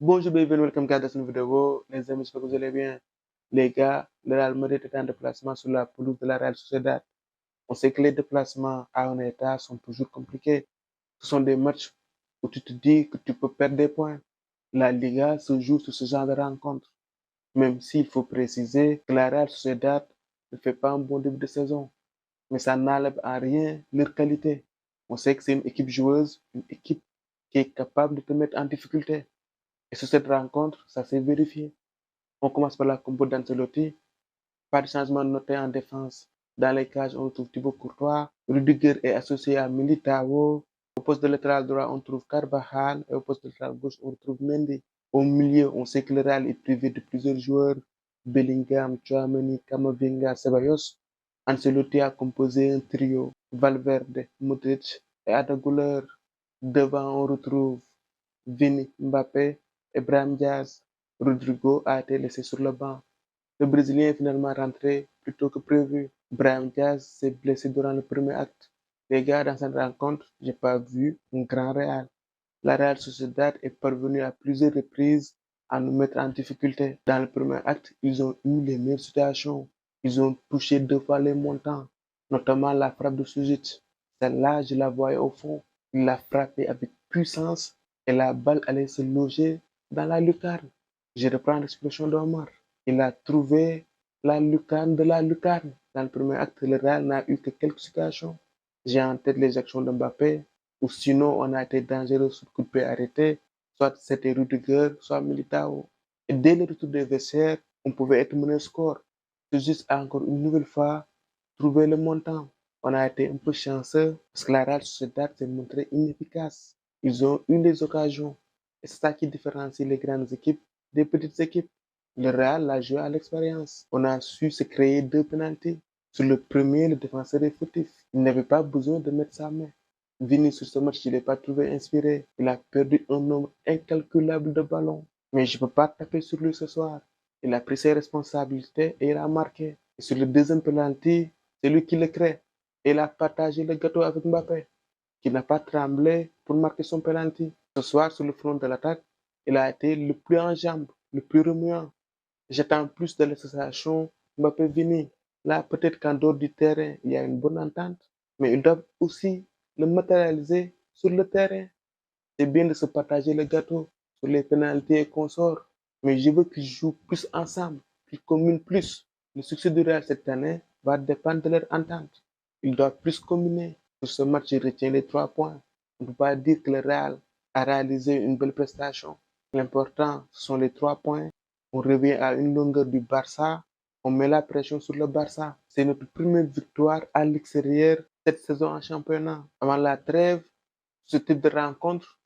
Bonjour, bienvenue, welcome guys dans cette nouvelle vidéo. Les amis, j'espère que vous allez bien. Les gars, le Real Madrid est en déplacement sur la pelouse de la Real Sociedad. On sait que les déplacements à un état sont toujours compliqués. Ce sont des matchs où tu te dis que tu peux perdre des points. La Liga se joue sur ce genre de rencontre. Même s'il faut préciser que la Real Sociedad ne fait pas un bon début de saison. Mais ça n'enlève en rien leur qualité. On sait que c'est une équipe joueuse, une équipe qui est capable de te mettre en difficulté. Et sur cette rencontre, ça s'est vérifié. On commence par la compo d'Ancelotti. Pas de changement noté en défense. Dans les cages, on retrouve Thibaut Courtois. Rudiger est associé à Militao. Au poste de latéral droit, on trouve Carvajal. Et au poste de latéral gauche, on retrouve Mendy. Au milieu, on sait que le Real est privé de plusieurs joueurs. Bellingham, Tchouaméni, Camavinga, Ceballos. Ancelotti a composé un trio. Valverde, Modric et Arda Güler. Devant, on retrouve Vini, Mbappé et Brahim Diaz. Rodrigo a été laissé sur le banc. Le Brésilien est finalement rentré plus tôt que prévu. Brahim Diaz s'est blessé durant le premier acte. Les gars, dans cette rencontre, j'ai pas vu un grand Real. La Real Sociedad est parvenue à plusieurs reprises à nous mettre en difficulté. Dans le premier acte, ils ont eu les meilleures situations. Ils ont touché 2 fois les montants, notamment la frappe de Sujic. Celle-là, je la voyais au fond. Il l'a frappée avec puissance et la balle allait se loger dans la lucarne. Je reprends l'expression d'Omar. Il a trouvé la lucarne de la lucarne. Dans le premier acte, le Real n'a eu que quelques situations. J'ai en tête les actions de Mbappé, ou sinon on a été dangereux sur coup de pied arrêté, soit c'était Rudiger, soit Militao. Et dès le retour des vestiaires, on pouvait être mené au score. C'est juste encore une nouvelle fois trouver le montant. On a été un peu chanceux parce que la Real Sociedad s'est montrée inefficace. Ils ont eu les occasions. Et c'est ça qui différencie les grandes équipes des petites équipes. Le Real l'a joué à l'expérience. On a su se créer 2 pénaltys. Sur le premier, le défenseur est fautif. Il n'avait pas besoin de mettre sa main. Vini, sur ce match, il n'est pas trouvé inspiré. Il a perdu un nombre incalculable de ballons. Mais je ne peux pas taper sur lui ce soir. Il a pris ses responsabilités et il a marqué. Et sur le deuxième penalty, c'est lui qui le crée. Et il a partagé le gâteau avec Mbappé, qui n'a pas tremblé pour marquer son penalty. Ce soir, sur le front de l'attaque, il a été le plus en jambes, le plus remuant. J'attends plus de l'association Mbappé-Vini. Là, peut-être qu'en dehors du terrain, il y a une bonne entente, mais ils doivent aussi le matérialiser sur le terrain. C'est bien de se partager le gâteau sur les pénalités et consorts, mais je veux qu'ils jouent plus ensemble, qu'ils communent plus. Le succès du Real cette année va dépendre de leur entente. Ils doivent plus combiner. Sur ce match, je retiens les 3 points. On ne peut pas dire que le Real a réalisé une belle prestation. L'important, ce sont les 3 points. On revient à une longueur du Barça. On met la pression sur le Barça. C'est notre première victoire à l'extérieur cette saison en championnat. Avant la trêve, ce type de rencontre,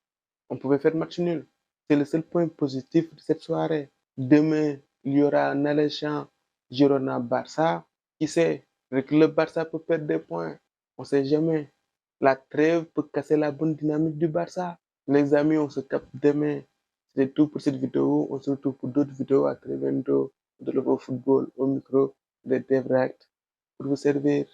on pouvait faire match nul. C'est le seul point positif de cette soirée. Demain, il y aura un alléchant Girona-Barça. Qui sait, avec le Barça peut perdre des points. On ne sait jamais. La trêve peut casser la bonne dynamique du Barça. Les amis, on se capte demain. C'est tout pour cette vidéo. On se retrouve pour d'autres vidéos à très bientôt. De le football au micro de DevRact pour vous servir.